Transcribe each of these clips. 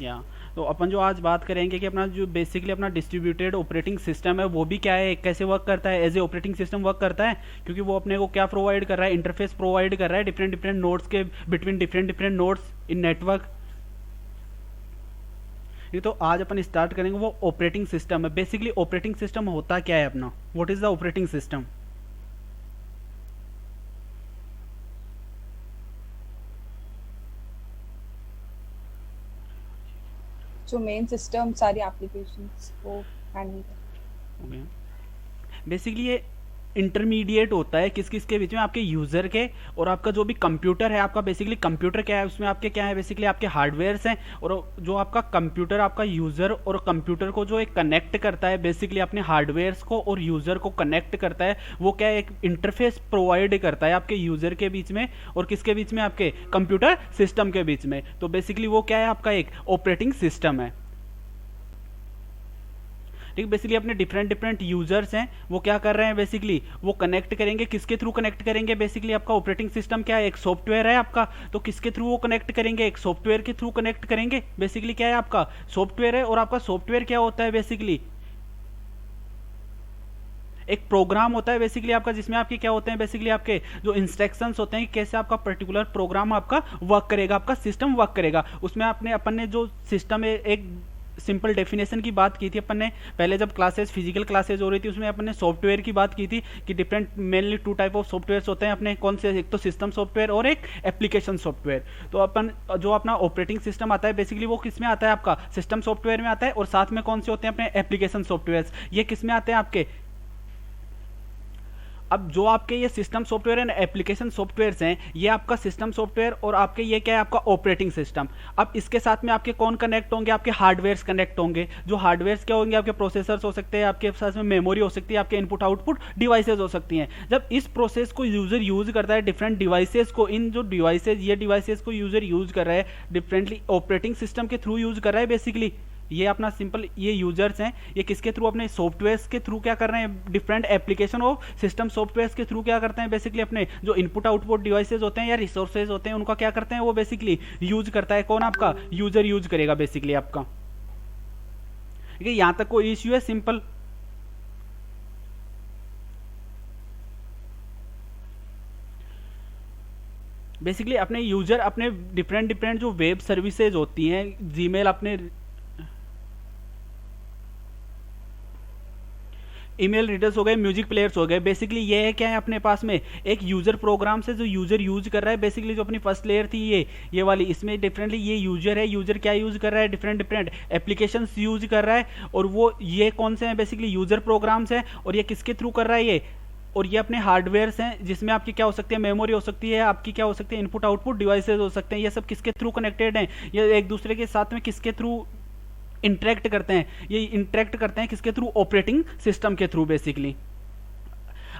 या तो अपन जो आज बात करेंगे कि अपना जो बेसिकली अपना डिस्ट्रीब्यूटेड ऑपरेटिंग सिस्टम है वो भी क्या है, कैसे वर्क करता है, as a operating system work करता है। क्योंकि वो अपने को क्या प्रोवाइड कर रहा है, इंटरफेस प्रोवाइड कर रहा है डिफरेंट डिफरेंट नोड्स के बिटवीन डिफरेंट डिफरेंट नोड्स इन नेटवर्क। ये तो आज अपन स्टार्ट करेंगे वो ऑपरेटिंग सिस्टम है। बेसिकली ऑपरेटिंग सिस्टम होता क्या है अपना, what is the operating system. जो मेन सिस्टम सारी एप्लीकेशंस को हैंडल ओके, बेसिकली ये इंटरमीडिएट होता है किस किस के बीच में, आपके यूजर के और आपका जो भी कंप्यूटर है। आपका बेसिकली कंप्यूटर क्या है, उसमें आपके क्या है, बेसिकली आपके हार्डवेयर्स हैं। और जो आपका कंप्यूटर, आपका यूजर और कंप्यूटर को जो एक कनेक्ट करता है, बेसिकली अपने हार्डवेयर्स को और यूजर को कनेक्ट करता है, वो क्या है, एक इंटरफेस प्रोवाइड करता है आपके यूजर के बीच में और किसके बीच में, आपके कंप्यूटर सिस्टम के बीच में। तो बेसिकली वो क्या है, आपका एक ऑपरेटिंग सिस्टम है। ठीक, बेसिकली अपने डिफरेंट डिफरेंट यूजर्स हैं, वो क्या कर रहे हैं, बेसिकली वो कनेक्ट करेंगे, किसके थ्रू कनेक्ट करेंगे, बेसिकली आपका ऑपरेटिंग सिस्टम क्या है, एक सॉफ्टवेयर है आपका। तो किसके थ्रू वो कनेक्ट करेंगे, एक सॉफ्टवेयर के थ्रू कनेक्ट करेंगे। बेसिकली क्या है, आपका सॉफ्टवेयर है और आपका सॉफ्टवेयर क्या होता है, बेसिकली एक प्रोग्राम होता है बेसिकली आपका, जिसमें आपके क्या होते हैं, बेसिकली आपके जो इंस्ट्रक्शंस होते हैं कि कैसे आपका पर्टिकुलर प्रोग्राम आपका वर्क करेगा, आपका सिस्टम वर्क करेगा। उसमें अपन ने जो सिस्टम है, एक सिंपल डेफिनेशन की बात की थी अपन ने पहले जब क्लासेस, फिजिकल क्लासेस हो रही थी, उसमें अपन ने सॉफ्टवेयर की बात की थी कि different mainly two type of software होते हैं अपने, कौन से, एक तो सिस्टम सॉफ्टवेयर और एक एप्लीकेशन सॉफ्टवेयर। तो अपन जो अपना ऑपरेटिंग सिस्टम आता है बेसिकली वो किस में आता है, आपका सिस्टम सॉफ्टवेयर में आता है। और साथ में कौन से होते हैं अपने एप्लीकेशन सॉफ्टवेयर, ये किस में आते हैं आपके। अब जो आपके ये system software and application softwares हैं, ये आपका सिस्टम सॉफ्टवेयर और आपके ये क्या है, आपका ऑपरेटिंग सिस्टम। अब इसके साथ में आपके कौन कनेक्ट होंगे, आपके हार्डवेयर्स कनेक्ट होंगे। जो हार्डवेयर्स क्या होंगे, आपके प्रोसेसर्स हो सकते हैं, आपके साथ में मेमोरी हो सकती है, आपके इनपुट आउटपुट डिवाइसेज हो सकती हैं। जब इस प्रोसेस को यूजर यूज करता है डिफरेंट डिवाइसेज को, इन जो डिवाइसेज, ये डिवाइसेज को यूजर यूज कर रहा है डिफरेंटली ऑपरेटिंग सिस्टम के थ्रू यूज कर रहा है। बेसिकली ये अपना सिंपल ये यूजर्स हैं, ये किसके थ्रू, अपने सॉफ्टवेयर्स के थ्रू क्या कर रहे हैं, डिफरेंट एप्लीकेशन और सिस्टम सॉफ्टवेयर्स के थ्रू क्या करते हैं, बेसिकली अपने जो इनपुट आउटपुट डिवाइसेज होते हैं या रिसोर्सेज होते हैं, उनका क्या करते हैं, वो बेसिकली यूज करता है। कौन, आपका यूजर यूज करेगा बेसिकली आपका। ठीक है, यहां तक कोई इश्यू है, सिंपल। बेसिकली अपने यूजर अपने डिफरेंट डिफरेंट जो वेब सर्विसेज होती हैं, जीमेल, अपने ईमेल रीडर्स हो गए, म्यूजिक प्लेयर्स हो गए। बेसिकली ये है क्या है, अपने पास में एक यूजर प्रोग्राम से जो यूजर यूज कर रहा है, बेसिकली जो अपनी फर्स्ट लेयर थी ये वाली, इसमें डिफरेंटली ये यूजर है, यूजर क्या यूज कर रहा है, डिफरेंट डिफरेंट एप्लीकेशंस यूज कर रहा है। और वो ये कौन से हैं, बेसिकली यूजर प्रोग्राम्स हैं। और ये किसके थ्रू कर रहा है ये, और ये अपने हार्डवेयर्स हैं, जिसमें आपकी क्या हो सकती है, मेमोरी हो सकती है, आपकी क्या हो सकती है, इनपुट आउटपुट डिवाइसेज हो सकते हैं। ये सब किसके थ्रू कनेक्टेड हैं, ये एक दूसरे के साथ में किसके थ्रू इंटरेक्ट करते हैं, ये इंटरेक्ट करते हैं किसके थ्रू, ऑपरेटिंग सिस्टम के थ्रू बेसिकली।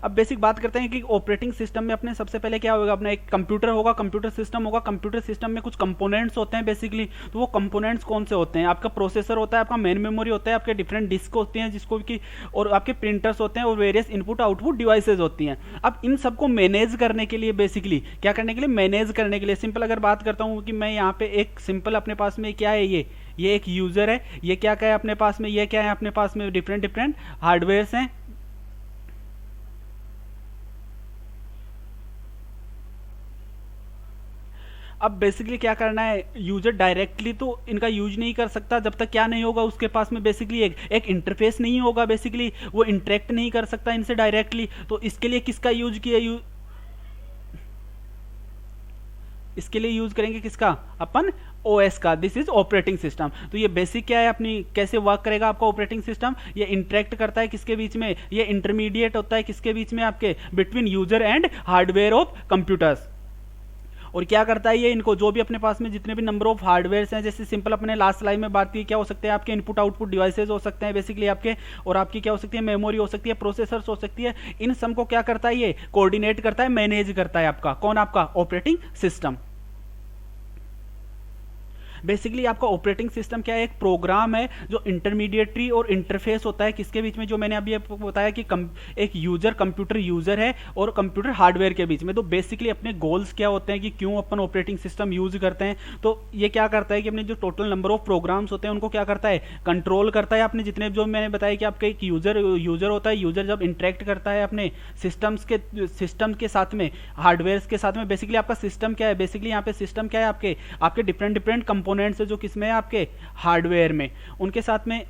अब बेसिक बात करते हैं कि ऑपरेटिंग सिस्टम में अपने सबसे पहले क्या होगा, अपना एक कंप्यूटर होगा, कंप्यूटर सिस्टम होगा। कंप्यूटर सिस्टम में कुछ कंपोनेंट्स होते हैं बेसिकली। तो वो कंपोनेंट्स कौन से होते हैं, आपका प्रोसेसर होता है, आपका मेन मेमोरी होता है, आपके डिफरेंट डिस्क होती हैं जिसको कि, और आपके प्रिंटर्स होते हैं, और वेरियस इनपुट आउटपुट डिवाइसेज होती हैं। अब इन सबको मैनेज करने के लिए, बेसिकली क्या करने के लिए, मैनेज करने के लिए, सिंपल अगर बात करता हूँ कि मैं यहाँ पे एक सिंपल अपने पास में क्या है, ये एक यूजर है, ये क्या है अपने पास में, ये क्या है अपने पास में, डिफरेंट डिफरेंट हार्डवेयर्स हैं। अब बेसिकली क्या करना है, यूजर डायरेक्टली तो इनका यूज नहीं कर सकता जब तक क्या नहीं होगा उसके पास में, बेसिकली एक इंटरफेस नहीं होगा। बेसिकली वो इंटरेक्ट नहीं कर सकता इनसे डायरेक्टली। तो इसके लिए किसका यूज किया, इसके लिए यूज करेंगे किसका, अपन ओएस का। This is operating system. तो ये बेसिक क्या है अपनी, कैसे वर्क करेगा आपका ऑपरेटिंग सिस्टम। ये इंटरेक्ट करता है किसके बीच में, ये इंटरमीडिएट होता है किसके बीच में, आपके between user and hardware of computers. और क्या करता है ये, इनको जो भी अपने पास में जितने भी नंबर ऑफ हार्डवेयर हैं, जैसे सिंपल अपने लास्ट स्लाइड में बात की, क्या हो सकते हैं आपके इनपुट आउटपुट डिवाइसेज हो सकते हैं बेसिकली आपके, और आपकी क्या हो सकती है, मेमोरी हो सकती है, प्रोसेसर्स हो सकती है। इन सब को क्या करता है, ये कोऑर्डिनेट करता है, मैनेज करता है आपका कौन, आपका ऑपरेटिंग सिस्टम। बेसिकली आपका ऑपरेटिंग सिस्टम क्या है, एक प्रोग्राम है जो इंटरमीडिएटरी और इंटरफेस होता है किसके बीच में, जो मैंने अभी आपको बताया कि एक यूजर कंप्यूटर यूजर है और कंप्यूटर हार्डवेयर के बीच में। तो बेसिकली अपने गोल्स क्या होते हैं कि क्यों अपन ऑपरेटिंग सिस्टम यूज करते हैं, तो ये क्या करता है कि अपने जो टोटल नंबर ऑफ प्रोग्राम्स होते हैं उनको क्या करता है, कंट्रोल करता है। अपने जितने जो मैंने बताया कि आपका एक यूजर होता है, यूजर जब इंटरेक्ट करता है अपने सिस्टम के साथ में, हार्डवेयर के साथ में, बेसिकली आपका सिस्टम क्या है, बेसिकली यहाँ पे सिस्टम क्या है, आपके डिफरेंट कंपोनेंट्स है जो किसमें है, आपके हार्डवेयर में, उनके साथ में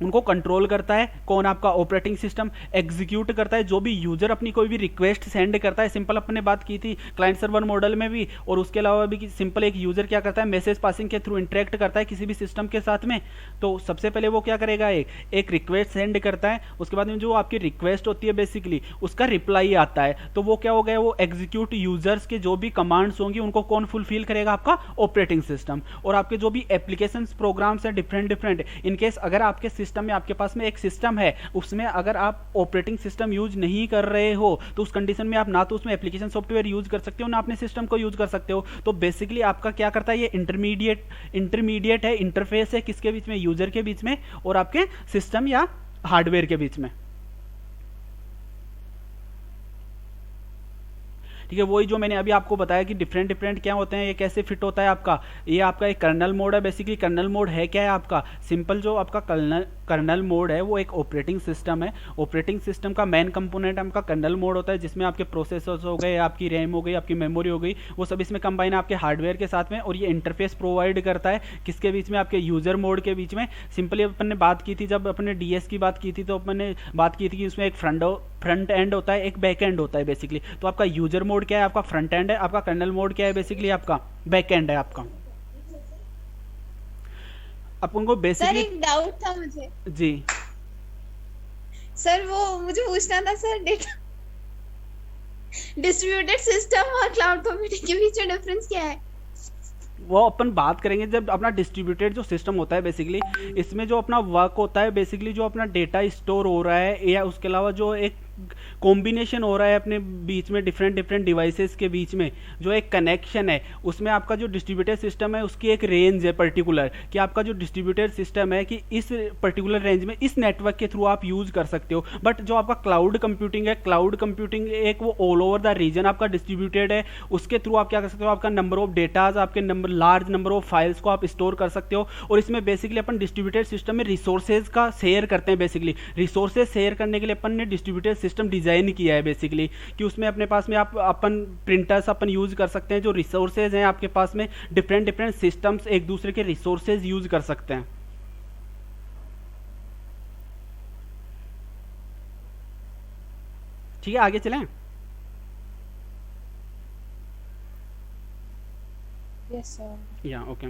उनको कंट्रोल करता है कौन, आपका ऑपरेटिंग सिस्टम। एग्जीक्यूट करता है जो भी यूजर अपनी कोई भी रिक्वेस्ट सेंड करता है, सिंपल अपने बात की थी क्लाइंट सर्वर मॉडल में भी, और उसके अलावा भी कि सिंपल एक यूजर क्या करता है, मैसेज पासिंग के थ्रू इंटरेक्ट करता है किसी भी सिस्टम के साथ में। तो सबसे पहले वो क्या करेगा, एक रिक्वेस्ट सेंड करता है, उसके बाद में जो आपकी रिक्वेस्ट होती है बेसिकली उसका रिप्लाई आता है, तो वो क्या हो गया, वो एग्जीक्यूट यूजर्स के जो भी कमांड्स होंगी उनको कौन फुलफिल करेगा, आपका ऑपरेटिंग सिस्टम। और आपके जो भी एप्लीकेशन प्रोग्राम्स हैं डिफरेंट इनकेस अगर आपके सिस्टम में, आपके पास में एक सिस्टम है, उसमें अगर आप ऑपरेटिंग सिस्टम यूज नहीं कर रहे हो तो उस कंडीशन में आप ना तो उसमें एप्लीकेशन सॉफ्टवेयर यूज कर सकते हो ना अपने सिस्टम को यूज कर सकते हो। तो बेसिकली आपका क्या करता है, ये इंटरमीडिएट है, इंटरफेस है किसके बीच में, यूजर के बीच में और आपके सिस्टम या हार्डवेयर के बीच में। ठीक है, वही जो मैंने अभी आपको बताया कि डिफरेंट क्या होते हैं, ये कैसे फिट होता है आपका। ये आपका एक कर्नल मोड है, बेसिकली कर्नल मोड है क्या है आपका, सिंपल जो आपका कर्नल मोड है वो एक ऑपरेटिंग सिस्टम है। ऑपरेटिंग सिस्टम का मेन कंपोनेंट आपका कर्नल मोड होता है, जिसमें आपके प्रोसेसर्स हो गए, आपकी रैम हो गई, आपकी मेमोरी हो गई, वो सब इसमें कंबाइन है आपके हार्डवेयर के साथ में। और ये इंटरफेस प्रोवाइड करता है किसके बीच में, आपके यूजर मोड के बीच में। सिंपली अपन ने बात की थी, जब अपने डीएस की बात की थी तो अपन ने बात की थी कि उसमें एक फ्रंट एंड होता है, एक बैक एंड होता है बेसिकली। तो आपका यूजर मोड क्या है, आपका फ्रंट एंड है, आपका कर्नल मोड क्या है, बेसिकली आपका बैक एंड है आपका। अपन को बेसिकली सर एक डाउट था मुझे जी सर, वो मुझे पूछना था सर, डेटा डिस्ट्रीब्यूटेड सिस्टम और क्लाउड कंप्यूटिंग के बीच में डिफरेंस क्या है? वो अपन बात करेंगे जब अपना डिस्ट्रीब्यूटेड जो सिस्टम होता है बेसिकली, इसमें जो अपना वर्क होता है बेसिकली, जो अपना डेटा स्टोर हो रहा है या उसके अलावा जो एक कॉम्बिनेशन हो रहा है अपने बीच में डिफरेंट डिवाइसेस के बीच में, जो एक कनेक्शन है, उसमें आपका जो डिस्ट्रीब्यूटेड सिस्टम है उसकी एक रेंज है पर्टिकुलर, कि आपका जो डिस्ट्रीब्यूटेड सिस्टम है कि इस पर्टिकुलर रेंज में इस नेटवर्क के थ्रू आप यूज कर सकते हो। बट जो आपका क्लाउड कंप्यूटिंग है, क्लाउड कंप्यूटिंग एक वो ऑल ओवर द रीजन आपका डिस्ट्रीब्यूटेड है, उसके थ्रू आप क्या कर सकते हो, आपका नंबर ऑफ डेटाज, आपके लार्ज नंबर ऑफ फाइल्स को आप स्टोर कर सकते हो। और इसमें बेसिकली अपन डिस्ट्रीब्यूटेड सिस्टम में रिसोर्सेज का शेयर करते हैं, बेसिकली रिसोर्सेज शेयर करने के लिए अपन ने डिस्ट्रीब्यूटेड सिस्टम डिजाइन किया है बेसिकली, कि उसमें अपने पास में आप अपन प्रिंटर्स अपन यूज कर सकते हैं, जो रिसोर्सेज हैं आपके पास में डिफरेंट सिस्टम्स एक दूसरे के रिसोर्सेज यूज कर सकते हैं। ठीक है, आगे चलें। Yes, sir. या ओके,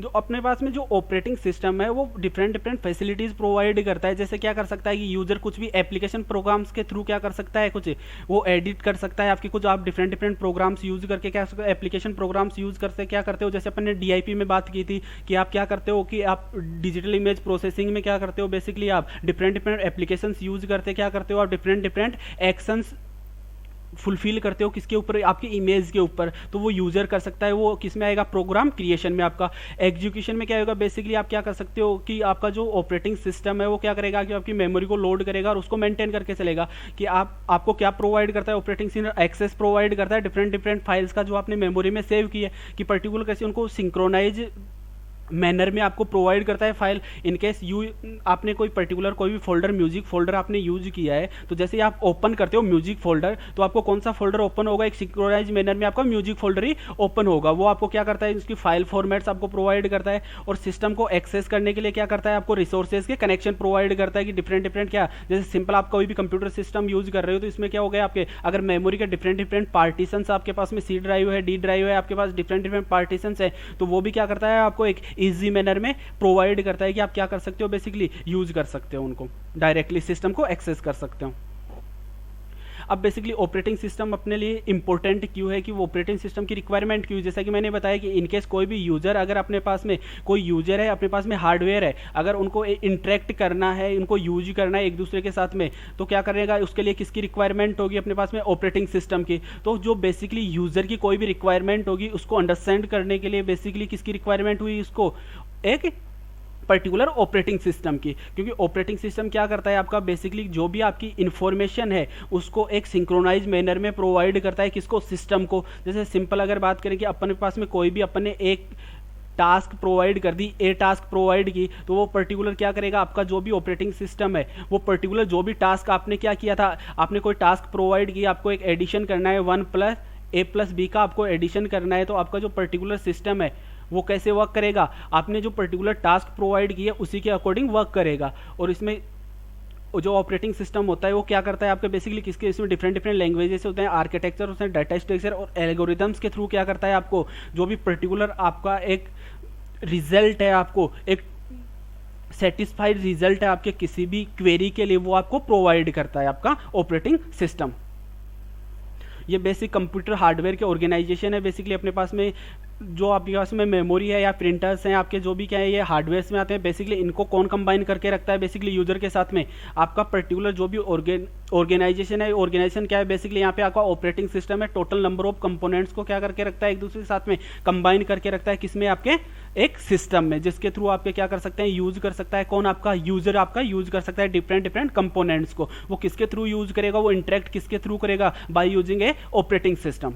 जो अपने पास में जो ऑपरेटिंग सिस्टम है वो डिफरेंट फैसिलिटीज प्रोवाइड करता है। जैसे क्या कर सकता है कि यूजर कुछ भी एप्लीकेशन प्रोग्राम्स के थ्रू क्या कर सकता है, कुछ वो एडिट कर सकता है आपके, कुछ आप डिफरेंट प्रोग्राम्स यूज करके क्या एप्लीकेशन प्रोग्राम्स यूज करते क्या करते हो। जैसे अपन ने डीआईपी में बात की थी कि आप क्या करते हो कि आप डिजिटल इमेज प्रोसेसिंग में क्या करते हो, बेसिकली आप डिफरेंट एप्लीकेशन यूज करते क्या करते हो, आप डिफरेंट एक्शंस फुलफिल करते हो किसके ऊपर, आपकी इमेज के ऊपर। तो वो यूजर कर सकता है, वो किस में आएगा, प्रोग्राम क्रिएशन में। आपका एग्जीक्यूशन में क्या होगा, बेसिकली आप क्या कर सकते हो कि आपका जो ऑपरेटिंग सिस्टम है वो क्या करेगा कि आपकी मेमोरी को लोड करेगा और उसको मेंटेन करके चलेगा। कि आपको क्या प्रोवाइड करता है, ऑपरेटिंग सिस्टम एक्सेस प्रोवाइड करता है डिफरेंट फाइल्स का जो आपने मेमोरी में सेव की है, कि पर्टिकुलर कैसे उनको सिंक्रोनाइज मैनर में आपको प्रोवाइड करता है फाइल। इनकेस आपने कोई पर्टिकुलर कोई भी फोल्डर, म्यूजिक फोल्डर आपने यूज किया है, तो जैसे ही आप ओपन करते हो म्यूजिक फोल्डर, तो आपको कौन सा फोल्डर ओपन होगा, एक सिंक्रोनाइज मैनर में आपका म्यूजिक फोल्डर ही ओपन होगा। वो आपको क्या करता है, उसकी फाइल फॉर्मेट्स आपको प्रोवाइड करता है। और सिस्टम को एक्सेस करने के लिए क्या करता है, आपको रिसोर्सेज के कनेक्शन प्रोवाइड करता है कि डिफरेंट क्या, जैसे सिंपल आप कोई भी कंप्यूटर सिस्टम यूज कर रहे हो तो इसमें क्या हो गया, आपके अगर मेमोरी के डिफरेंट पार्टीशन आपके पास में, सी ड्राइव है, डी ड्राइव है, आपके पास डिफरेंट पार्टीशन है, तो वो भी क्या करता है, आपको एक ईजी मैनर में प्रोवाइड करता है कि आप क्या कर सकते हो, बेसिकली यूज कर सकते हो, उनको डायरेक्टली सिस्टम को एक्सेस कर सकते हो। अब बेसिकली ऑपरेटिंग सिस्टम अपने लिए इंपॉर्टेंट क्यों है, कि वो ऑपरेटिंग सिस्टम की रिक्वायरमेंट क्यों, जैसा कि मैंने बताया कि इनकेस कोई भी यूजर, अगर अपने पास में कोई यूजर है, अपने पास में हार्डवेयर है, अगर उनको इंटरेक्ट करना है, उनको यूज करना है एक दूसरे के साथ में, तो क्या करेगा, उसके लिए किसकी रिक्वायरमेंट होगी, अपने पास में ऑपरेटिंग सिस्टम की। तो जो बेसिकली यूजर की कोई भी रिक्वायरमेंट होगी उसको अंडरस्टैंड करने के लिए बेसिकली किसकी रिक्वायरमेंट हुई, उसको एक पर्टिकुलर ऑपरेटिंग सिस्टम की। क्योंकि ऑपरेटिंग सिस्टम क्या करता है, आपका बेसिकली जो भी आपकी इंफॉर्मेशन है उसको एक सिंक्रोनाइज मैनर में प्रोवाइड करता है, किसको, सिस्टम को। जैसे सिंपल अगर बात करें कि अपने पास में कोई भी अपने एक टास्क प्रोवाइड कर दी, ए टास्क प्रोवाइड की, तो वो पर्टिकुलर क्या करेगा, आपका जो भी ऑपरेटिंग सिस्टम है वो पर्टिकुलर जो भी टास्क आपने क्या किया था, आपने कोई टास्क प्रोवाइड किया, आपको एक एडिशन करना है 1+A+B का आपको एडिशन करना है, तो आपका जो पर्टिकुलर सिस्टम है वो कैसे वर्क करेगा, आपने जो पर्टिकुलर टास्क प्रोवाइड किया उसी के अकॉर्डिंग वर्क करेगा। और इसमें जो ऑपरेटिंग सिस्टम होता है वो क्या करता है, आपके बेसिकली किसके, इसमें डिफरेंट डिफरेंट लैंग्वेजेस होते हैं, आर्किटेक्चर होते हैं, डाटा स्ट्रक्चर और एल्गोरिदम्स के थ्रू क्या करता है, आपको जो भी पर्टिकुलर आपका एक रिजल्ट है, आपको एक सेटिस्फाइड रिजल्ट है आपके किसी भी क्वेरी के लिए, वो आपको प्रोवाइड करता है आपका ऑपरेटिंग सिस्टम। ये बेसिक कंप्यूटर हार्डवेयर के ऑर्गेनाइजेशन है। बेसिकली अपने पास में जो आपके पास में मेमोरी है या प्रिंटर्स हैं आपके, जो भी क्या है, ये हार्डवेयर्स में आते हैं। बेसिकली इनको कौन कंबाइन करके रखता है, बेसिकली यूजर के साथ में आपका पर्टिकुलर जो भी ऑर्गेनाइजेशन है। ऑर्गेनाइजेशन क्या है, बेसिकली यहाँ पे आपका ऑपरेटिंग सिस्टम है, टोटल नंबर ऑफ कंपोनेंट्स को क्या करके रखता है, एक दूसरे के साथ में कंबाइन करके रखता है, किसमें, आपके एक सिस्टम में, जिसके थ्रू आपके क्या कर सकते हैं, यूज कर सकता है कौन, आपका यूजर आपका यूज कर सकता है डिफरेंट डिफरेंट कंपोनेंट्स को। वो किसके थ्रू यूज करेगा, वो इंटरेक्ट किसके थ्रू करेगा, by using A operating system.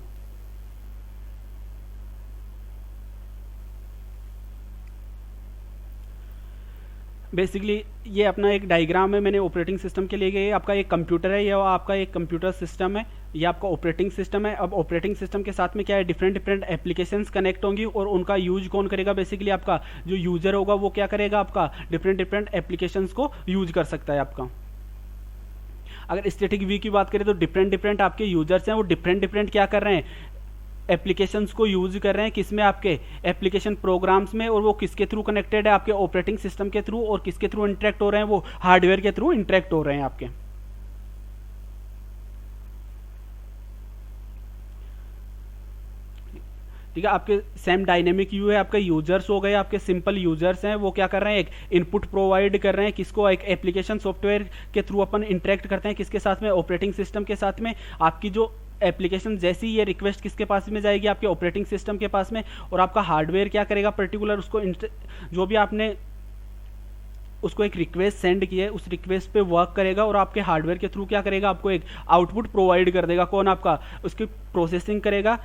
Basically ये अपना एक डायग्राम है मैंने ऑपरेटिंग सिस्टम के लिए गए, आपका एक कंप्यूटर है, या आपका एक कंप्यूटर सिस्टम है, ये आपका ऑपरेटिंग सिस्टम है। अब ऑपरेटिंग सिस्टम के साथ में क्या है, डिफरेंट डिफरेंट एप्लीकेशंस कनेक्ट होंगी और उनका यूज कौन करेगा, बेसिकली आपका जो यूजर होगा वो क्या करेगा, आपका डिफरेंट डिफरेंट एप्लीकेशंस को यूज कर सकता है आपका। अगर स्टैटिक व्यू की बात करें तो डिफरेंट डिफरेंट आपके यूजर्स हैं, वो डिफरेंट डिफरेंट क्या कर रहे हैं, एप्लीकेशंस को यूज कर रहे हैं, किसमें, आपके एप्लीकेशन प्रोग्राम्स में, और वो किसके थ्रू कनेक्टेड है, आपके ऑपरेटिंग सिस्टम के थ्रू, और किसके थ्रू इंटरेक्ट हो रहे हैं, वो हार्डवेयर के थ्रू इंटरेक्ट हो रहे हैं आपके। ठीक है, आपके सेम डायनेमिक व्यू है, आपके यूजर्स हो गए, आपके सिंपल यूजर्स हैं, वो क्या कर रहे हैं, एक इनपुट प्रोवाइड कर रहे हैं, किसको, एक एप्लीकेशन सॉफ्टवेयर के थ्रू अपन इंटरेक्ट करते हैं, किसके साथ में, ऑपरेटिंग सिस्टम के साथ में। आपकी जो एप्लीकेशन जैसी ये रिक्वेस्ट किसके पास में जाएगी, आपके ऑपरेटिंग सिस्टम के पास में, और आपका हार्डवेयर क्या करेगा, पर्टिकुलर उसको जो भी आपने उसको एक रिक्वेस्ट सेंड की है उस रिक्वेस्ट पे वर्क करेगा, और आपके हार्डवेयर के थ्रू क्या करेगा, आपको एक आउटपुट प्रोवाइड कर देगा, कौन, आपका उसकी प्रोसेसिंग करेगा,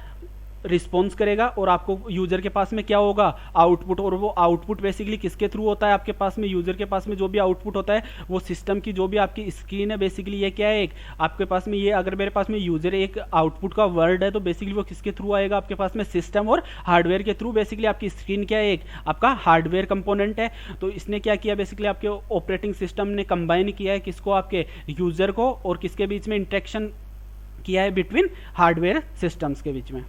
रिस्पॉन्स करेगा, और आपको यूजर के पास में क्या होगा, आउटपुट। और वो आउटपुट बेसिकली किसके थ्रू होता है, आपके पास में यूजर के पास में जो भी आउटपुट होता है वो सिस्टम की जो भी आपकी स्क्रीन है, बेसिकली ये क्या है, एक आपके पास में ये, अगर मेरे पास में यूजर एक आउटपुट का वर्ड है तो बेसिकली वो किसके थ्रू आएगा, आपके पास में सिस्टम और हार्डवेयर के थ्रू। बेसिकली आपकी स्क्रीन क्या है, एक आपका हार्डवेयर कंपोनेंट है। तो इसने क्या किया, बेसिकली आपके ऑपरेटिंग सिस्टम ने कंबाइन किया है किसको, आपके यूजर को, और किसके बीच में इंटरेक्शन किया है, बिटवीन हार्डवेयर सिस्टम्स के बीच में।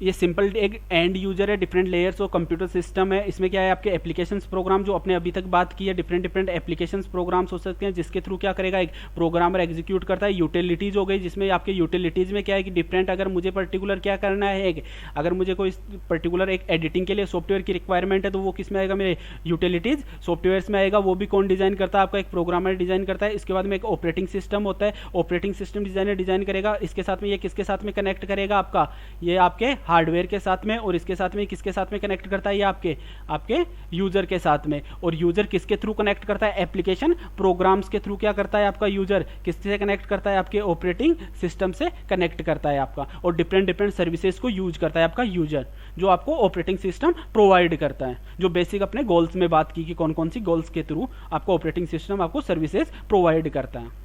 ये सिंपल एक एंड यूजर है, डिफरेंट लेयर्स और कंप्यूटर सिस्टम है। इसमें क्या है, आपके एप्लीकेशंस प्रोग्राम जो अपने अभी तक बात की है, डिफरेंट डिफरेंट एप्लीकेशंस प्रोग्राम्स हो सकते हैं, जिसके थ्रू क्या करेगा, एक प्रोग्रामर एग्जीक्यूट करता है। यूटिलिटीज हो गई, जिसमें आपके यूटिलिटीज में क्या है कि डिफरेंट, अगर मुझे पर्टिकुलर क्या करना है, अगर मुझे कोई पर्टिकुलर एक एडिटिंग के लिए सॉफ्टवेयर की रिक्वायरमेंट है तो वो किस में आएगा, मेरे यूटिलिटीज सॉफ्टवेयर में आएगा। वो भी कौन डिजाइन करता है, आपका एक प्रोग्रामर डिजाइन करता है। इसके बाद में एक ऑपरेटिंग सिस्टम होता है, ऑपरेटिंग सिस्टम डिजाइनर डिजाइन करेगा। इसके साथ में ये किसके साथ में कनेक्ट करेगा, आपका ये आपके हार्डवेयर के साथ में, और इसके साथ में किसके साथ में कनेक्ट करता है, ये आपके यूजर के साथ में। और यूजर किसके थ्रू कनेक्ट करता है, एप्लीकेशन प्रोग्राम्स के थ्रू क्या करता है, आपका यूजर किससे कनेक्ट करता है, आपके ऑपरेटिंग सिस्टम से कनेक्ट करता है आपका, और डिफरेंट डिफरेंट सर्विसेज को यूज करता है आपका यूजर, जो आपको ऑपरेटिंग सिस्टम प्रोवाइड करता है। जो बेसिक अपने गोल्स में बात की कि कौन कौन सी गोल्स के थ्रू आपको ऑपरेटिंग सिस्टम आपको सर्विसेज प्रोवाइड करता है।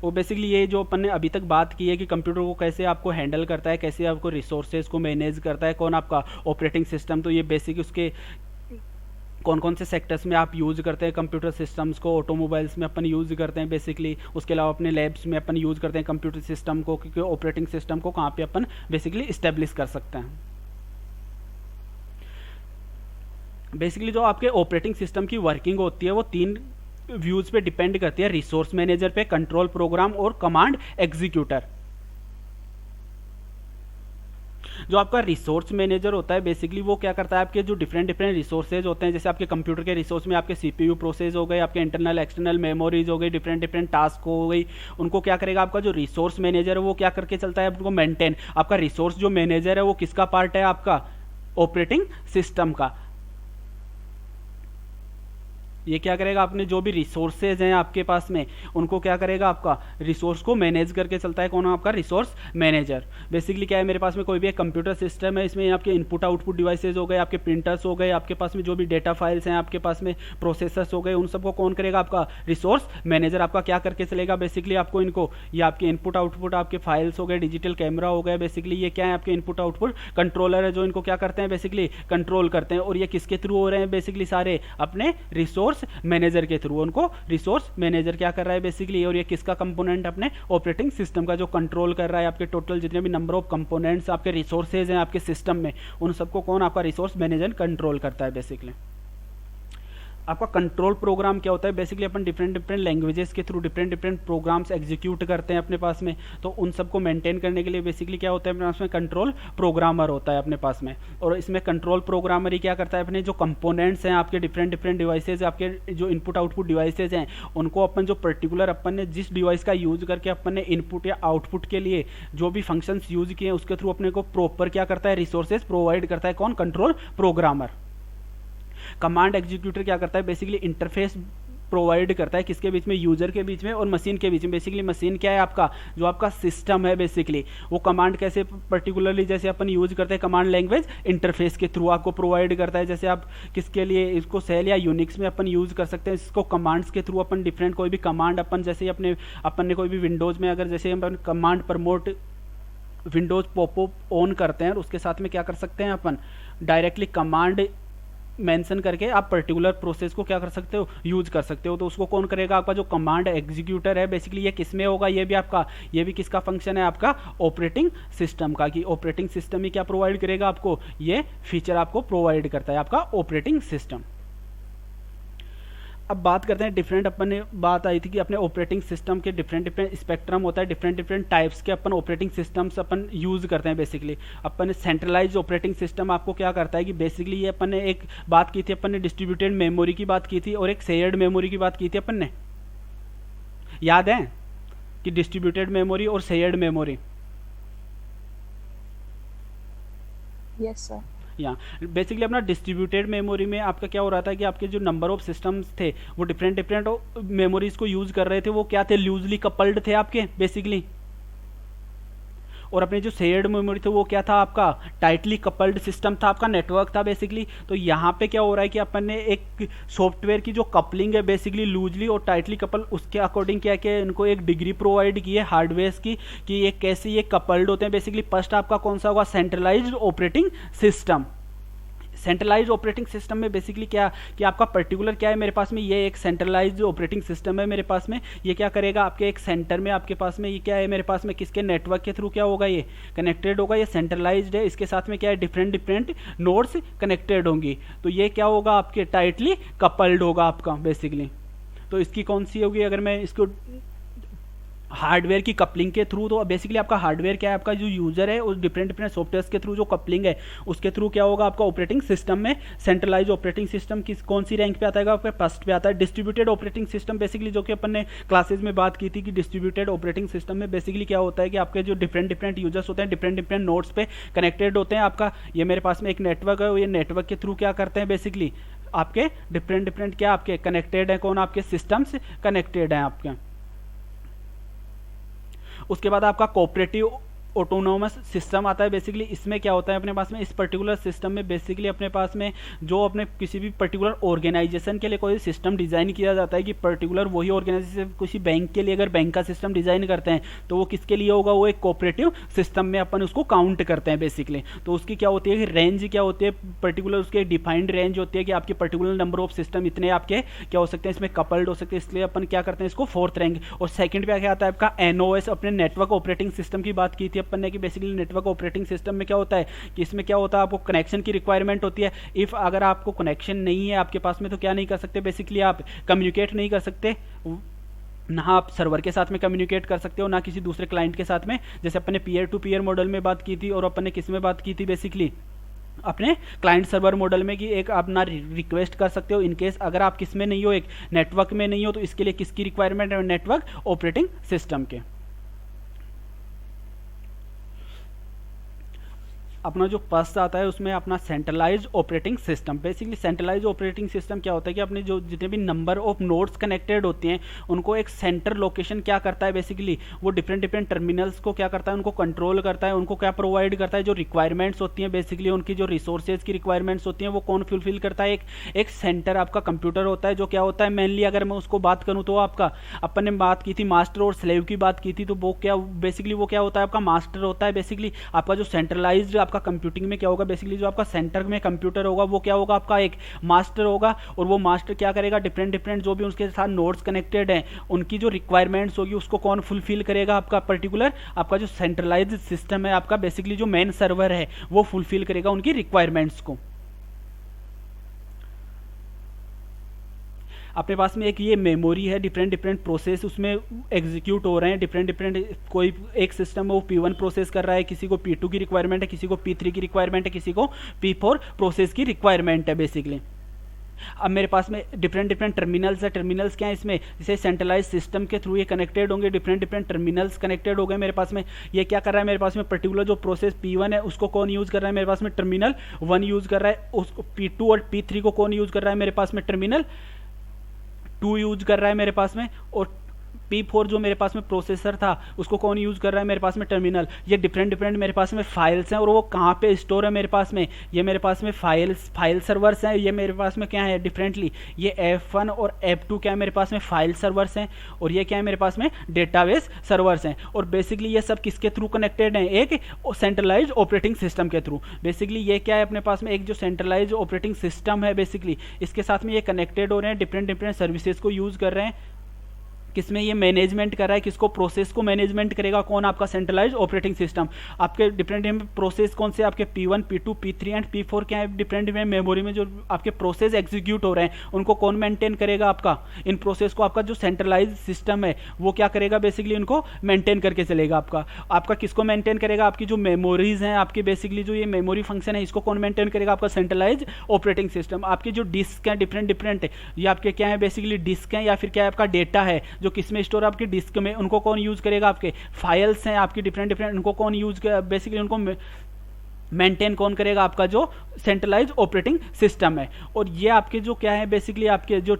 वो बेसिकली ये जो अपन ने अभी तक बात की है कि कंप्यूटर को कैसे आपको हैंडल करता है, कैसे आपको रिसोर्सेज को मैनेज करता है, कौन, आपका ऑपरेटिंग सिस्टम। तो ये बेसिक उसके कौन कौन से सेक्टर्स में आप यूज़ करते हैं कंप्यूटर सिस्टम्स को। ऑटोमोबाइल्स में अपन यूज़ करते हैं बेसिकली, उसके अलावा अपने लैब्स में अपन यूज़ करते हैं कंप्यूटर सिस्टम को, क्योंकि ऑपरेटिंग सिस्टम को कहाँ पे अपन बेसिकली इस्टेब्लिश कर सकते हैं। बेसिकली जो आपके ऑपरेटिंग सिस्टम की वर्किंग होती है वो 3 व्यूज पे डिपेंड करती है, रिसोर्स मैनेजर पे, कंट्रोल प्रोग्राम और कमांड एग्जीक्यूटर। जो आपका रिसोर्स मैनेजर होता है बेसिकली वो क्या करता है, आपके जो डिफरेंट रिसोर्सेज होते हैं, जैसे आपके कंप्यूटर के रिसोर्स में आपके सीपीयू प्रोसेस हो गए, आपके इंटरनल एक्सटर्नल मेमोरीज हो गई, डिफरेंट टास्क हो गई, उनको क्या करेगा आपका जो रिसोर्स मैनेजर है वो क्या करके चलता है, आपको मेंटेन। आपका रिसोर्स जो मैनेजर है वो किसका पार्ट है, आपका ऑपरेटिंग सिस्टम का। ये क्या करेगा, आपने जो भी रिसोर्सेज हैं आपके पास में उनको क्या करेगा, आपका रिसोर्स को मैनेज करके चलता है। कौन है आपका रिसोर्स मैनेजर। बेसिकली क्या है, मेरे पास में कोई भी एक कंप्यूटर सिस्टम है, इसमें आपके इनपुट आउटपुट डिवाइसेज हो गए, आपके प्रिंटर्स हो गए, आपके पास में जो भी डेटा फाइल्स हैं आपके पास में, प्रोसेसर्स हो गए, उन सबको कौन करेगा, आपका रिसोर्स मैनेजर। आपका क्या करके चलेगा, बेसिकली आपको इनको, ये आपके इनपुट आउटपुट आपके फाइल्स हो गए, डिजिटल कैमरा हो गए, बेसिकली ये क्या है आपके इनपुट आउटपुट कंट्रोलर है जो इनको क्या करते हैं, बेसिकली कंट्रोल करते हैं। और ये किसके थ्रू हो रहे हैं, बेसिकली सारे अपने रिसोर्स मैनेजर के थ्रू। उनको रिसोर्स मैनेजर क्या कर रहा है बेसिकली, और ये किसका कंपोनेंट, अपने ऑपरेटिंग सिस्टम का जो कंट्रोल कर रहा है। आपके टोटल जितने भी नंबर ऑफ कंपोनेंट्स आपके रिसोर्सेज हैं आपके सिस्टम में, उन सबको कौन, आपका रिसोर्स मैनेजर कंट्रोल करता है बेसिकली। आपका कंट्रोल प्रोग्राम क्या होता है, बेसिकली अपन डिफरेंट लैंग्वेजेस के थ्रू डिफरेंट प्रोग्राम्स एग्जीक्यूट करते हैं अपने पास में, तो उन सबको मेंटेन करने के लिए बेसिकली क्या होता है अपने पास में, कंट्रोल प्रोग्रामर होता है अपने पास में। और इसमें कंट्रोल प्रोग्रामर ही क्या करता है, अपने जो कंपोनेंट्स हैं आपके डिफरेंट डिवाइसेज, आपके जो इनपुट आउटपुट डिवाइसेज हैं, उनको अपन जो पर्टिकुलर अपन ने जिस डिवाइस का यूज करके अपन ने इनपुट या आउटपुट के लिए जो भी फंक्शंस यूज किए उसके थ्रू अपने को प्रॉपर क्या करता है, रिसोर्सेज प्रोवाइड करता है। कौन, कंट्रोल प्रोग्रामर। कमांड एग्जीक्यूटर क्या करता है, बेसिकली इंटरफेस प्रोवाइड करता है किसके बीच में, यूजर के बीच में और मशीन के बीच में। बेसिकली मशीन क्या है आपका, जो आपका सिस्टम है बेसिकली, वो कमांड कैसे पर्टिकुलरली जैसे अपन यूज करते हैं कमांड लैंग्वेज इंटरफेस के थ्रू आपको प्रोवाइड करता है। जैसे आप किसके लिए इसको सेल या यूनिक्स में अपन यूज कर सकते हैं, इसको कमांड्स के थ्रू अपन डिफरेंट कोई भी कमांड अपन जैसे अपने अपन ने कोई भी विंडोज में अगर जैसे अपन command prompt Windows popup on करते हैं और उसके साथ में क्या कर सकते हैं अपन डायरेक्टली कमांड मेंशन करके आप पर्टिकुलर प्रोसेस को क्या कर सकते हो, यूज कर सकते हो। तो उसको कौन करेगा, आपका जो कमांड एग्जीक्यूटर है बेसिकली, ये किस में होगा, ये भी आपका, ये भी किसका फंक्शन है, आपका ऑपरेटिंग सिस्टम का। कि ऑपरेटिंग सिस्टम ही क्या प्रोवाइड करेगा आपको, ये फीचर आपको प्रोवाइड करता है आपका ऑपरेटिंग सिस्टम। अब बात करते हैं डिफरेंट, अपन ने बात आई थी कि अपने ऑपरेटिंग सिस्टम के डिफरेंट स्पेक्ट्रम होता है, डिफरेंट टाइप्स के अपन ऑपरेटिंग सिस्टम्स अपन यूज करते हैं। बेसिकली अपन सेंट्रलाइज ऑपरेटिंग सिस्टम आपको क्या करता है कि बेसिकली ये अपन ने एक बात की थी, अपन ने डिस्ट्रीब्यूटेड मेमोरी की बात की थी और एक शेयर्ड मेमोरी की बात की थी अपन ने, याद है कि डिस्ट्रीब्यूटेड मेमोरी और शेयर्ड मेमोरी। Yes sir. या बेसिकली अपना डिस्ट्रीब्यूटेड मेमोरी में आपका क्या हो रहा था कि आपके जो नंबर ऑफ सिस्टम्स थे वो डिफरेंट मेमोरीज को यूज कर रहे थे, वो क्या थे, लूजली कपल्ड थे आपके बेसिकली। और अपने जो शेयर्ड मेमोरी थे वो क्या था, आपका टाइटली कपल्ड सिस्टम था, आपका नेटवर्क था बेसिकली। तो यहाँ पे क्या हो रहा है कि अपन ने एक सॉफ्टवेयर की जो कपलिंग है बेसिकली लूजली और टाइटली कपल, उसके अकॉर्डिंग क्या किया, इनको एक डिग्री प्रोवाइड की है हार्डवेयर की कि ये कैसे ये कपल्ड होते हैं बेसिकली। फर्स्ट आपका कौन सा होगा, centralized operating system. Centralize operating system में बेसिकली क्या कि आपका पर्टिकुलर क्या है, मेरे पास में ये एक सेंट्रलाइज ऑपरेटिंग सिस्टम है मेरे पास में। ये क्या करेगा, आपके एक सेंटर में आपके पास में ये क्या है, मेरे पास में किसके नेटवर्क के थ्रू क्या होगा, ये कनेक्टेड होगा, ये सेंट्रलाइज्ड है। इसके साथ में क्या है, डिफरेंट नोड्स कनेक्टेड होंगी, तो ये क्या होगा, आपके टाइटली कपल्ड होगा आपका बेसिकली। तो इसकी कौन सी होगी, अगर मैं इसको हार्डवेयर की कपलिंग के थ्रू, तो बेसिकली आपका हार्डवेयर क्या है, आपका जो यूजर है उस डिफरेंट सॉफ्टवेयर के थ्रू जो कपलिंग है उसके थ्रू क्या होगा, आपका ऑपरेटिंग सिस्टम में सेंट्रलाइज ऑपरेटिंग सिस्टम किस कौन सी रैंक पे आता है, आपका फर्स्ट पे आता है। डिस्ट्रीब्यूटेड ऑपरेटिंग सिस्टम बेसिकली जो कि अपन ने क्लासेज में बात की थी कि डिस्ट्रीब्यूटेड ऑपरेटिंग सिस्टम में बेसिकली क्या होता है कि आपके जो डिफरेंट यूजर्स होते हैं डिफरेंट नोड्स पे कनेक्टेड होते हैं। आपका ये मेरे पास में एक नेटवर्क है, ये नेटवर्क के थ्रू क्या करते हैं बेसिकली, आपके डिफरेंट क्या आपके कनेक्टेड है, कौन आपके सिस्टम्स कनेक्टेड हैं आपके। उसके बाद आपका कोऑपरेटिव ऑटोनोमस सिस्टम आता है बेसिकली। इसमें क्या होता है अपने पास में, इस पर्टिकुलर सिस्टम में बेसिकली अपने पास में जो अपने किसी भी पर्टिकुलर ऑर्गेनाइजेशन के लिए कोई सिस्टम डिज़ाइन किया जाता है कि पर्टिकुलर वही ऑर्गेनाइजेशन किसी बैंक के लिए अगर बैंक का सिस्टम डिज़ाइन करते हैं तो वो किसके लिए होगा, वो एक कोऑपरेटिव सिस्टम में अपन उसको काउंट करते हैं बेसिकली। तो उसकी क्या होती है कि रेंज क्या होती है, पर्टिकुलर उसके डिफाइंड रेंज होती है कि आपके पर्टिकुलर नंबर ऑफ सिस्टम इतने आपके क्या हो सकते हैं, इसमें कपल्ड हो सकते हैं, इसलिए अपन क्या करते हैं इसको फोर्थ रैंक। और सेकंड पे क्या आता है आपका एनओएस, अपने नेटवर्क ऑपरेटिंग सिस्टम की बात की थी की अपन ने कि बेसिकली नेटवर्क ऑपरेटिंग सिस्टम में क्या होता है कि इसमें क्या होता है, आपको कनेक्शन की रिक्वायरमेंट होती है। इफ़ अगर आपको कनेक्शन नहीं है आपके पास में तो क्या नहीं कर सकते, बेसिकली आप कम्युनिकेट नहीं कर सकते, ना आप सर्वर के साथ में कम्युनिकेट कर सकते हो ना किसी दूसरे क्लाइंट के साथ में। जैसे अपन ने पीयर टू पीयर मॉडल में बात की थी और अपन ने किस में बात की थी, बेसिकली अपने क्लाइंट सर्वर मॉडल में कि एक अपना रिक्वेस्ट कर सकते हो। इनकेस अगर आप किस में नहीं हो, एक नेटवर्क में नहीं हो, तो इसके लिए किसकी रिक्वायरमेंट है, नेटवर्क ऑपरेटिंग सिस्टम के। अपना जो फर्स्ट आता है उसमें अपना centralize operating system. Basically centralize operating system क्या होता है कि अपने जो जितने भी नंबर ऑफ नोड्स कनेक्टेड होते हैं उनको एक सेंटर लोकेशन क्या करता है, बेसिकली वो डिफरेंट डिफरेंट टर्मिनल्स को क्या करता है, उनको कंट्रोल करता है, उनको क्या प्रोवाइड करता है, जो रिक्वायरमेंट्स होती हैं बेसिकली उनकी जो रिसोर्सेज की रिक्वायरमेंट्स होती हैं वो कौन फुलफिल करता है। एक सेंटर आपका कंप्यूटर होता है जो क्या होता है मेनली, अगर मैं उसको बात करूँ तो आपका अपन ने बात की थी मास्टर और स्लेव की बात की थी, तो वो क्या बेसिकली वो क्या होता है, आपका मास्टर होता है। बेसिकली आपका जो सेंट्रलाइज्ड आपका कंप्यूटिंग में क्या होगा, बेसिकली जो आपका सेंटर में कंप्यूटर होगा वो क्या होगा, आपका एक मास्टर होगा, और वो मास्टर क्या करेगा, डिफरेंट डिफरेंट जो भी उसके साथ नोड्स कनेक्टेड हैं उनकी जो रिक्वायरमेंट्स होगी उसको कौन फुलफिल करेगा, आपका पर्टिकुलर आपका जो सेंट्रलाइज्ड सिस्टम है, आपका बेसिकली जो मेन सर्वर है वो फुलफिल करेगा उनकी रिक्वायरमेंट्स को। अपने पास में एक ये मेमोरी है, डिफरेंट डिफरेंट प्रोसेस उसमें एग्जीक्यूट हो रहे हैं, डिफरेंट डिफरेंट कोई एक सिस्टम में वो P1 प्रोसेस कर रहा है, किसी को P2 की रिक्वायरमेंट है, किसी को P3 की रिक्वायरमेंट है, किसी को P4 प्रोसेस की रिक्वायरमेंट है बेसिकली। अब मेरे पास में डिफरेंट डिफरेंट टर्मिनल्स है। टर्मिनल्स क्या है इसमें, जैसे सेंट्रलाइज सिस्टम के थ्रू ये कनेक्टेड होंगे, डिफरेंट डिफरेंट टर्मिनल्स कनेक्टेड हो गए मेरे पास में। ये क्या कर रहा है, मेरे पास में पर्टिकुलर जो प्रोसेस P1 है उसको कौन यूज़ कर रहा है, मेरे पास में टर्मिनल 1 यूज़ कर रहा है। उसको P2 और P3 को कौन यूज़ कर रहा है, मेरे पास में टर्मिनल 2 यूज कर रहा है मेरे पास में। और P4 जो मेरे पास में प्रोसेसर था उसको कौन यूज़ कर रहा है, मेरे पास में टर्मिनल। ये डिफरेंट डिफरेंट मेरे पास में फाइल्स हैं और वो कहाँ पे स्टोर है मेरे पास में, ये मेरे पास में फाइल सर्वर्स हैं। ये मेरे पास में क्या है डिफरेंटली, ये F1 और F2 क्या है मेरे पास में फाइल सर्वर्स हैं, और ये क्या है मेरे पास में डेटाबेस सर्वर्स हैं। और बेसिकली ये सब किसके थ्रू कनेक्टेड हैं, एक सेंट्रलाइज ऑपरेटिंग सिस्टम के थ्रू। बेसिकली ये क्या है अपने पास में एक जो सेंट्रलाइज ऑपरेटिंग सिस्टम है बेसिकली इसके साथ में ये कनेक्टेड हो रहे हैं, डिफरेंट डिफरेंट सर्विसेज को यूज़ कर रहे हैं। किसमें ये मैनेजमेंट कर रहा है, किसको प्रोसेस को मैनेजमेंट करेगा कौन, आपका सेंट्रलाइज ऑपरेटिंग सिस्टम। आपके डिफरेंट प्रोसेस कौन से, आपके P1 P2 P3 and P4 क्या है, डिफरेंट डिफरेंट मेमोरी में जो आपके प्रोसेस एग्जीक्यूट हो रहे हैं उनको कौन मेंटेन करेगा, आपका इन प्रोसेस को आपका जो सेंट्रलाइज सिस्टम है वो क्या करेगा, बेसिकली इनको मेंटेन करके चलेगा। आपका किसको मेंटेन करेगा, आपकी जो मेमोरीज हैं, आपकी बेसिकली जो ये मेमोरी फंक्शन है इसको कौन मेंटेन करेगा, आपका सेंट्रलाइज ऑपरेटिंग सिस्टम। आपकी जो डिस्क है डिफरेंट डिफरेंट ये आपके क्या है बेसिकली डिस्क है या फिर क्या है आपका डेटा है जो किसमें स्टोर आपकी डिस्क में, उनको कौन यूज करेगा, आपके फाइल्स हैं आपकी डिफरेंट डिफरेंट उनको कौन यूज बेसिकली उनको मेंटेन कौन करेगा, आपका जो सेंट्रलाइज ऑपरेटिंग सिस्टम है। और ये आपके जो क्या है बेसिकली आपके जो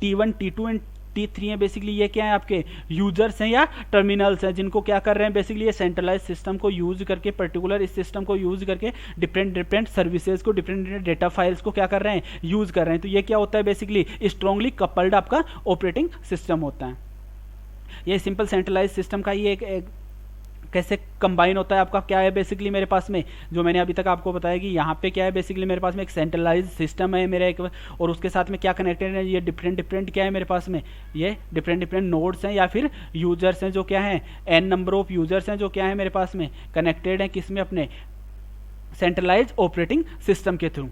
T1 T2 एंड T3 है बेसिकली ये क्या है आपके यूजर्स हैं या टर्मिनल्स हैं जिनको क्या कर रहे हैं बेसिकली ये सेंट्रलाइज सिस्टम को यूज करके पर्टिकुलर इस सिस्टम को यूज करके डिफरेंट डिफरेंट सर्विसेज को डिफरेंट डिफरेंट डेटा फाइल्स को क्या कर रहे हैं यूज कर रहे हैं। तो ये क्या होता है बेसिकली स्ट्रांगली कपल्ड आपका ऑपरेटिंग सिस्टम होता है। ये सिंपल सेंट्रलाइज सिस्टम का ये एक कैसे कंबाइन होता है आपका क्या है बेसिकली मेरे पास में जो मैंने अभी तक आपको बताया कि यहाँ पे क्या है बेसिकली मेरे पास में एक सेंट्रलाइज सिस्टम है मेरा एक, और उसके साथ में क्या कनेक्टेड है ये डिफरेंट डिफरेंट क्या है मेरे पास में ये डिफरेंट डिफरेंट नोड्स हैं या फिर यूजर्स हैं जो क्या हैं n नंबर ऑफ यूजर्स हैं जो क्या है मेरे पास में कनेक्टेड हैं किसमें अपने सेंट्रलाइज ऑपरेटिंग सिस्टम के थ्रू।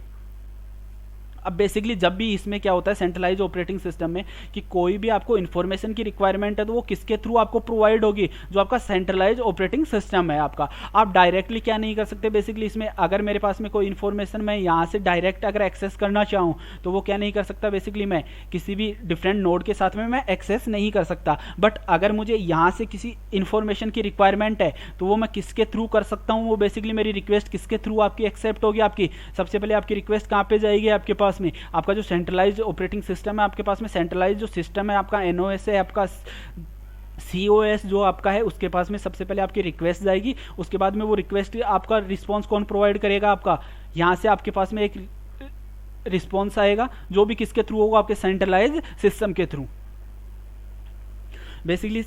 अब बेसिकली जब भी इसमें क्या होता है सेंट्रलाइज ऑपरेटिंग सिस्टम में कि कोई भी आपको इन्फॉर्मेशन की रिक्वायरमेंट है तो वो किसके थ्रू आपको प्रोवाइड होगी, जो आपका सेंट्रलाइज ऑपरेटिंग सिस्टम है आपका। आप डायरेक्टली क्या नहीं कर सकते बेसिकली इसमें, अगर मेरे पास में कोई इन्फॉर्मेशन मैं यहाँ से डायरेक्ट अगर एक्सेस करना चाहूँ तो वो क्या नहीं कर सकता बेसिकली मैं किसी भी डिफरेंट नोड के साथ में मैं एक्सेस नहीं कर सकता। बट अगर मुझे यहाँ से किसी इन्फॉर्मेशन की रिक्वायरमेंट है तो वो मैं किसके थ्रू कर सकता हूँ, वो बेसिकली मेरी रिक्वेस्ट किसके थ्रू आपकी एक्सेप्ट होगी। आपकी सबसे पहले आपकी रिक्वेस्ट कहाँ पे जाएगी, आपके पास में आपका जो सेंट्रलाइज ऑपरेटिंग सिस्टम है आपके पास में सेंट्रलाइज जो सिस्टम है आपका NOS है आपका COS जो आपका है उसके पास में सबसे पहले आपकी रिक्वेस्ट जाएगी। उसके बाद में वो रिक्वेस्ट आपका रिस्पॉन्स कौन प्रोवाइड करेगा, आपका यहाँ से आपके पास में एक रिस्पॉन्स आएगा जो भी किसके थ्रू होगा, आपके सेंट्रलाइज सिस्टम के थ्रू। बेसिकली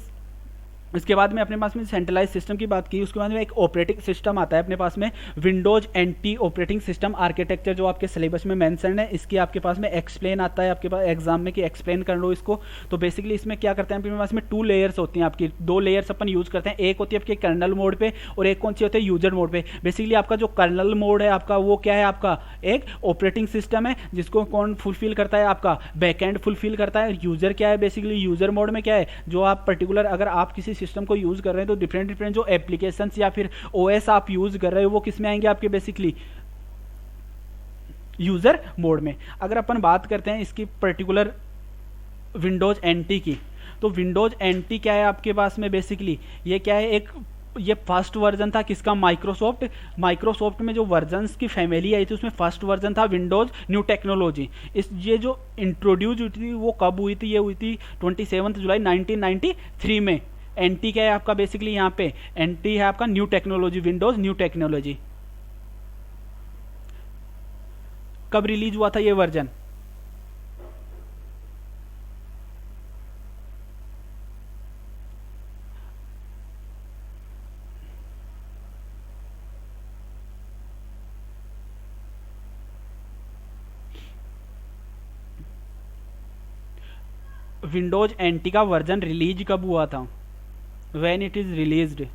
इसके बाद में अपने पास में सेंट्रलाइज सिस्टम की बात की, उसके बाद में एक ऑपरेटिंग सिस्टम आता है अपने पास में, Windows NT operating system architecture, जो आपके सिलेबस में मेंशन है। इसकी आपके पास में एक्सप्लेन आता है आपके पास एग्जाम में कि एक्सप्लेन कर लो इसको। तो बेसिकली इसमें क्या करते हैं, अपने पास में 2 लेयर्स होती हैं आपकी, 2 लेयर्स अपन यूज करते हैं। एक होती है आपके कर्नल मोड पे और एक कौन सी होती है यूजर मोड पे। बेसिकली आपका जो कर्नल मोड है आपका वो क्या है, आपका एक ऑपरेटिंग सिस्टम है जिसको कौन फुलफिल करता है, आपका बैकएंड फुलफिल करता है। यूजर क्या है, बेसिकली यूजर मोड में क्या है, जो आप पर्टिकुलर अगर आप किसी सिस्टम को यूज कर रहे हैं तो डिफरेंट डिफरेंट जो एप्लीकेशंस या फिर ओएस आप यूज कर रहे हो वो किस में आएंगे, आपके बेसिकली यूजर मोड में। अगर अपन बात करते हैं इसकी पर्टिकुलर विंडोज एनटी की, तो विंडोज एनटी क्या है आपके पास में, बेसिकली ये क्या है, एक ये फर्स्ट वर्जन था किसका, माइक्रोसॉफ्ट में जो वर्जन्स की फैमिली आई थी उसमें फर्स्ट वर्जन था विंडोज न्यू टेक्नोलॉजी। इस ये जो इंट्रोड्यूस हुई थी वो कब हुई थी, ये हुई थी 27 जुलाई 1993 में। एनटी क्या है आपका, बेसिकली यहाँ पे एनटी है आपका new technology, Windows new technology. कब रिलीज हुआ था ये वर्जन, विंडोज एनटी का वर्जन रिलीज कब हुआ था, when it is released.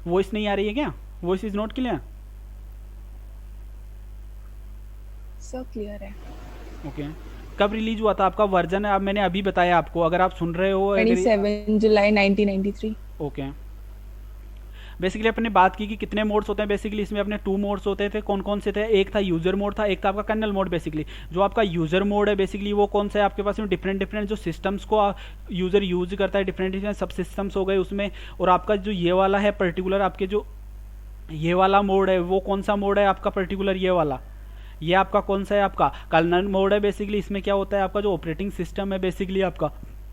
Voice नहीं आ रही है क्या, voice is not clear. Sir clear है। ओके कब रिलीज हुआ था आपका वर्जन, अब मैंने अभी बताया आपको, अगर आप सुन रहे हो 27 जुलाई 1993। ओके बेसिकली अपने बात की कि कितने मोड्स होते हैं। बेसिकली इसमें अपने 2 मोड्स होते थे, कौन कौन से थे, एक था यूजर मोड था, एक था आपका कर्नल मोड। बेसिकली जो आपका यूजर मोड है बेसिकली वो कौन सा है आपके पास में, डिफरेंट डिफरेंट जो सिस्टम्स को यूजर यूज करता है, डिफरेंट डिफरेंट सब सिस्टम्स हो गए उसमें। और आपका जो ये वाला है पर्टिकुलर, आपके जो ये वाला मोड है वो कौन सा मोड है आपका पर्टिकुलर, ये वाला, ये आपका कौन सा है, आपका कर्नल मोड है। बेसिकली इसमें क्या होता है, आपका जो ऑपरेटिंग सिस्टम है बेसिकली आपका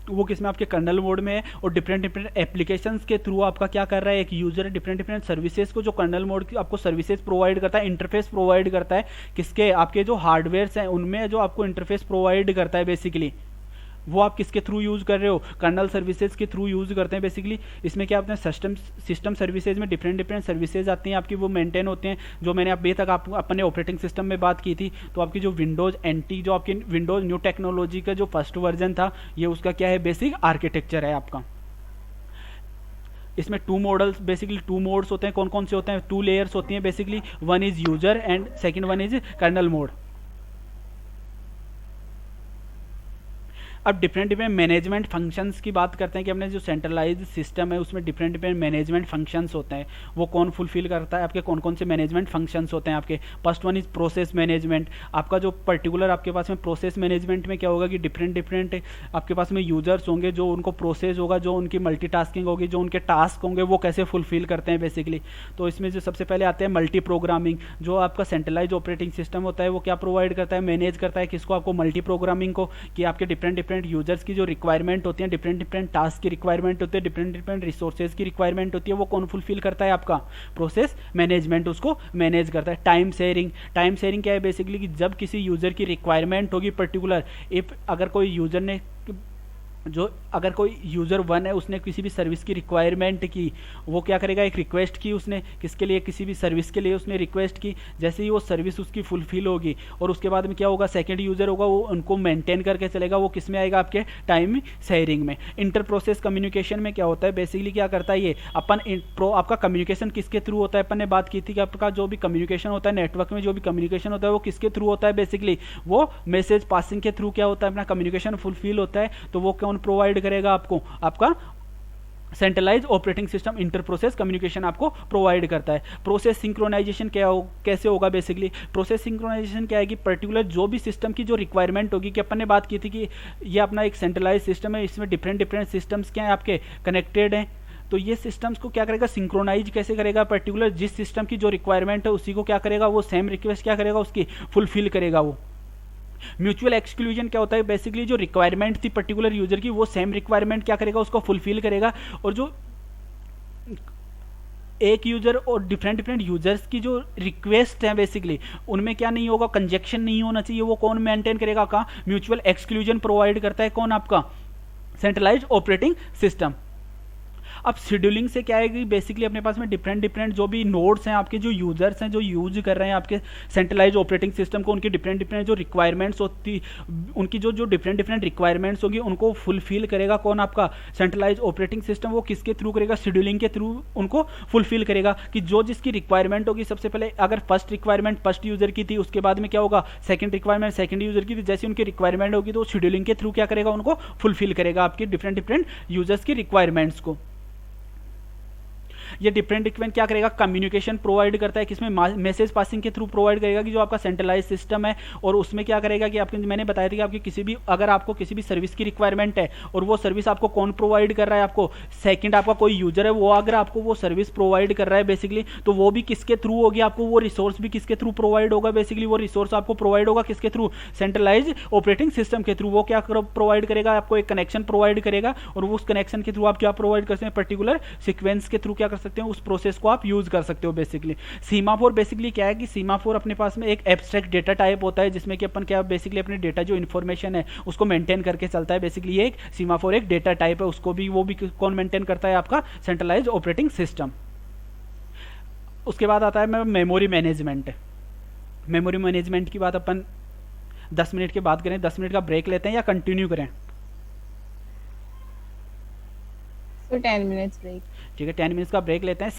वो किसमें, आपके कर्नल मोड में है। और डिफरेंट डिफरेंट एप्लीकेशंस के थ्रू आपका क्या कर रहा है, एक यूजर डिफरेंट डिफरेंट सर्विसेज को, जो कर्नल मोड की आपको सर्विसेज प्रोवाइड करता है, इंटरफेस प्रोवाइड करता है, किसके, आपके जो हार्डवेयर्स हैं उनमें जो आपको इंटरफेस प्रोवाइड करता है बेसिकली, वो आप किसके थ्रू यूज कर रहे हो, कर्नल सर्विसेज के थ्रू यूज करते हैं बेसिकली। इसमें क्या आपने सिस्टम सर्विसेज में डिफरेंट डिफरेंट सर्विसेज आती हैं आपकी, वो मेंटेन होते हैं, जो मैंने अभी तक आप अपने ऑपरेटिंग सिस्टम में बात की थी। तो आपकी जो विंडोज एनटी, जो आपकी विंडोज न्यू टेक्नोलॉजी का जो फर्स्ट वर्जन था, ये उसका क्या है, बेसिक आर्किटेक्चर है आपका। इसमें 2 मॉडल्स, बेसिकली 2 मोड्स होते हैं, कौन कौन से होते हैं, 2 लेयर्स होती हैं basically, one is user and second one is kernel mode. अब डिफरेंट डिफरेंट मैनेजमेंट फंक्शंस की बात करते हैं कि अपने जो सेंट्रलाइज्ड सिस्टम है उसमें डिफरेंट डिफरेंट मैनेजमेंट फंक्शंस होते हैं, वो कौन फुलफिल करता है, आपके कौन कौन से मैनेजमेंट फंक्शंस होते हैं आपके। First one is process management. आपका जो पर्टिकुलर आपके पास में प्रोसेस मैनेजमेंट में क्या होगा कि डिफरेंट डिफरेंट आपके पास में यूजर्स होंगे, जो उनको प्रोसेस होगा, जो उनकी मल्टीटास्किंग होगी, जो उनके टास्क होंगे वो कैसे फुलफिल करते हैं बेसिकली। तो इसमें जो सबसे पहले आते हैं मल्टी प्रोग्रामिंग। जो आपका सेंट्रलाइज ऑपरेटिंग सिस्टम होता है वो क्या प्रोवाइड करता है, मैनेज करता है किसको, आपको मल्टी प्रोग्रामिंग को, कि आपके डिफरेंट डिफरेंट यूजर्स की जो रिक्वायरमेंट होती है, डिफरेंट डिफरेंट टास्क की रिक्वायरमेंट होती है, डिफरेंट डिफरेंट रिसोर्सेज की रिक्वायरमेंट होती है, वो कौन फुलफिल करता है, आपका प्रोसेस मैनेजमेंट उसको मैनेज करता है। टाइम शेयरिंग, टाइम शेयरिंग क्या है बेसिकली कि जब किसी यूजर की रिक्वायरमेंट होगी पर्टिकुलर, इफ अगर कोई यूजर ने अगर कोई यूज़र 1 है उसने किसी भी सर्विस की रिक्वायरमेंट की, वो क्या करेगा, एक रिक्वेस्ट की उसने किसके लिए, किसी भी सर्विस के लिए उसने रिक्वेस्ट की। जैसे ही वो सर्विस उसकी फुलफिल होगी और उसके बाद में क्या होगा, सेकंड यूज़र होगा वो उनको मेंटेन करके चलेगा, वो किस में आएगा, आपके टाइम शेयरिंग में। इंटर प्रोसेस कम्युनिकेशन में क्या होता है बेसिकली, क्या करता है ये आपका कम्युनिकेशन किसके थ्रू होता है, अपन ने बात की थी कि आपका जो भी कम्युनिकेशन होता है नेटवर्क में, जो भी कम्युनिकेशन होता है वो किसके थ्रू होता है बेसिकली, वो मैसेज पासिंग के थ्रू क्या होता है, अपना कम्युनिकेशन फुलफिल होता है। तो वो कौन प्रोवाइड करेगा आपको, आपका centralize operating system inter process communication आपको प्रोवाइड करता है। प्रोसेस सिंक्रोनाइजेशन कैसे होगा बेसिकली, प्रोसेस सिंक्रोनाइजेशन क्या है कि पर्टिकुलर जो भी सिस्टम की जो रिक्वायरमेंट होगी, कि अपन ने बात की थी कि ये अपना एक सेंट्रलाइज सिस्टम है, इसमें डिफरेंट डिफरेंट सिस्टम्स क्या है आपके कनेक्टेड हैं। तो ये सिस्टम्स को क्या करेगा, सिंक्रोनाइज कैसे करेगा, पर्टिकुलर जिस सिस्टम की जो रिक्वायरमेंट है उसी को क्या करेगा, वो सेम रिक्वेस्ट क्या करेगा उसकी फुलफिल करेगा वो। म्यूचुअल एक्सक्लूजन क्या होता है, बेसिकली जो रिक्वायरमेंट थी पर्टिकुलर यूजर की वो सेम रिक्वायरमेंट क्या करेगा, उसको फुलफिल करेगा। और जो एक यूजर और डिफरेंट डिफरेंट यूजर्स की जो रिक्वेस्ट है बेसिकली उनमें क्या नहीं होगा, कंजेक्शन नहीं होना चाहिए, वो कौन मेंटेन करेगा, कहाँ म्यूचुअल एक्सक्लूजन प्रोवाइड करता है, कौन आपका सेंट्रलाइज्ड ऑपरेटिंग सिस्टम। अब शेड्यूलिंग से क्या है कि बेसिकली अपने पास में डिफरेंट डिफरेंट जो भी नोड्स हैं, आपके जो यूजर्स हैं जो यूज कर रहे हैं आपके सेंट्रलाइज ऑपरेटिंग सिस्टम को, उनकी डिफरेंट डिफरेंट जो रिक्वायरमेंट्स होती, उनकी जो जो डिफरेंट डिफरेंट रिक्वायरमेंट्स होगी उनको फुलफिल करेगा कौन, आपका सेंट्रलाइज ऑपरेटिंग सिस्टम। वो किसके थ्रू करेगा, शेड्यूलिंग के थ्रू उनको फुलफिल करेगा कि जो जिसकी रिक्वायरमेंट होगी, सबसे पहले अगर फर्स्ट रिक्वायरमेंट फर्स्ट यूजर की थी, उसके बाद में क्या होगा सेकंड रिक्वायरमेंट सेकंड यूजर की थी, जैसी उनकी रिक्वायरमेंट होगी तो शेड्यूलिंग के थ्रू क्या करेगा, उनको फुलफिल करेगा आपके डिफरेंट डिफरेंट यूजर्स की रिक्वायरमेंट्स को। ये डिफरेंट डिफरेंट क्या करेगा, कम्युनिकेशन प्रोवाइड करता है, किसमें मैसेज पासिंग के थ्रू प्रोवाइड करेगा कि जो आपका सेंट्रलाइज सिस्टम है, और उसमें क्या करेगा कि आपके मैंने बताया था कि आपकी किसी भी अगर आपको किसी भी सर्विस की रिक्वायरमेंट है और वो सर्विस आपको कौन प्रोवाइड कर रहा है, आपको सेकंड आपका कोई यूजर है, वो अगर आपको वो सर्विस प्रोवाइड कर रहा है बेसिकली, तो वो भी किसके थ्रू होगी, आपको वो रिसोर्स भी किसके थ्रू प्रोवाइड होगा, बेसिकली वो रिसोर्स आपको प्रोवाइड होगा किसके थ्रू, सेंट्रलाइज ऑपरेटिंग सिस्टम के थ्रू। वो क्या प्रोवाइड करेगा, आपको एक कनेक्शन प्रोवाइड करेगा, और उस कनेक्शन के थ्रू आप क्या प्रोवाइड कर सकते हैं, पर्टिकुलर सीक्वेंस के थ्रू क्या कर सकते हैं, उस प्रोसेस को आप यूज कर सकते हो बेसिकली। सीमाफोर बेसिकली क्या है कि सीमाफोर अपने पास में एक एब्स्ट्रैक्ट डेटा टाइप होता है, जिसमें कि अपन क्या बेसिकली अपने डेटा जो इन्फॉर्मेशन है उसको मेंटेन करके चलता है। बेसिकली ये एक सीमाफोर एक डेटा टाइप है, उसको भी वो भी कौन मेंटेन करता है, आपका सेंट्रलाइज्ड ऑपरेटिंग सिस्टम। उसके बाद आता है मेमोरी मैनेजमेंट। मेमोरी मैनेजमेंट की बात अपन 10 मिनट के बाद करें, 10 मिनट का ब्रेक लेते हैं या कंटिन्यू करें? So 10 minutes break. ठीक है, 10 मिनट्स का ब्रेक लेते हैं।